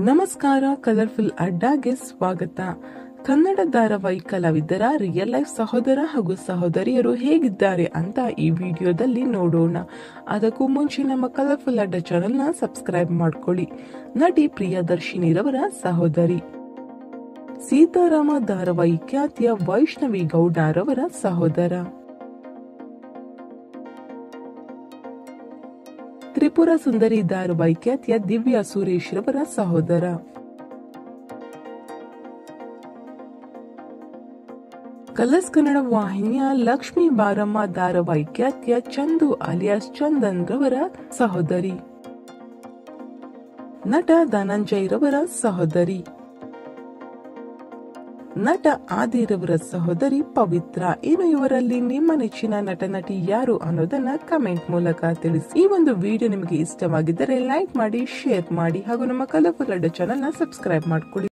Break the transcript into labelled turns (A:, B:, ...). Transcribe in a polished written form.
A: ನಮಸ್ಕಾರ, ಕಲರ್ಫುಲ್ ಅಡ್ಡಾಗೆ ಸ್ವಾಗತ. ಕನ್ನಡ ಧಾರಾವಾಹಿ ಕಲಾವಿದರ ರಿಯಲ್ ಲೈಫ್ ಸಹೋದರ ಹಾಗೂ ಸಹೋದರಿಯರು ಹೇಗಿದ್ದಾರೆ ಅಂತ ಈ ವಿಡಿಯೋದಲ್ಲಿ ನೋಡೋಣ. ಅದಕ್ಕೂ ಮುಂಚೆ ನಮ್ಮ ಕಲರ್ಫುಲ್ ಅಡ್ಡ ಚಾನೆಲ್ ನ ಸಬ್ಸ್ಕ್ರೈಬ್ ಮಾಡ್ಕೊಳ್ಳಿ. ನಟಿ ಪ್ರಿಯದರ್ಶಿನಿರವರ ಸಹೋದರಿ, ಸೀತಾರಾಮ ಧಾರಾವಾಹಿ ಖ್ಯಾತಿಯ ವೈಷ್ಣವಿ ಗೌಡರವರ ಸಹೋದರ, ತ್ರಿಪುರ ಸುಂದರಿ ಧಾರಾವಾಹಿ ಖ್ಯಾತಿಯ ದಿವ್ಯಾ ಸುರೇಶ್ ರವರ ಸಹೋದರ, ಕಲರ್ಸ್ ಕನ್ನಡ ವಾಹಿನಿಯ ಲಕ್ಷ್ಮೀ ಬಾರಮ್ಮ ಧಾರಾವಾಹಿ ಖ್ಯಾತಿಯ ಚಂದು ಅಲಿಯಾಸ್ ಚಂದನ್ ರವರ ಸಹೋದರಿ, ನಟ ಧನಂಜಯ್ ರವರ ಸಹೋದರಿ, ನಟ ಆದಿರವರ ಸಹೋದರಿ ಪವಿತ್ರ. ಇನ್ನು ಇವರಲ್ಲಿ ನಿಮ್ಮ ನೆಚ್ಚಿನ ನಟ ನಟಿ ಯಾರು ಅನ್ನೋದನ್ನ ಕಮೆಂಟ್ ಮೂಲಕ ತಿಳಿಸಿ. ಈ ಒಂದು ವಿಡಿಯೋ ನಿಮಗೆ ಇಷ್ಟವಾಗಿದ್ದರೆ ಲೈಕ್ ಮಾಡಿ, ಶೇರ್ ಮಾಡಿ ಹಾಗೂ ನಮ್ಮ ಕಲರ್ಫುಲ್ ಅಡ್ಡ ಚಾನೆಲ್ ನ ಸಬ್ಸ್ಕ್ರೈಬ್ ಮಾಡ್ಕೊಳ್ಳಿ.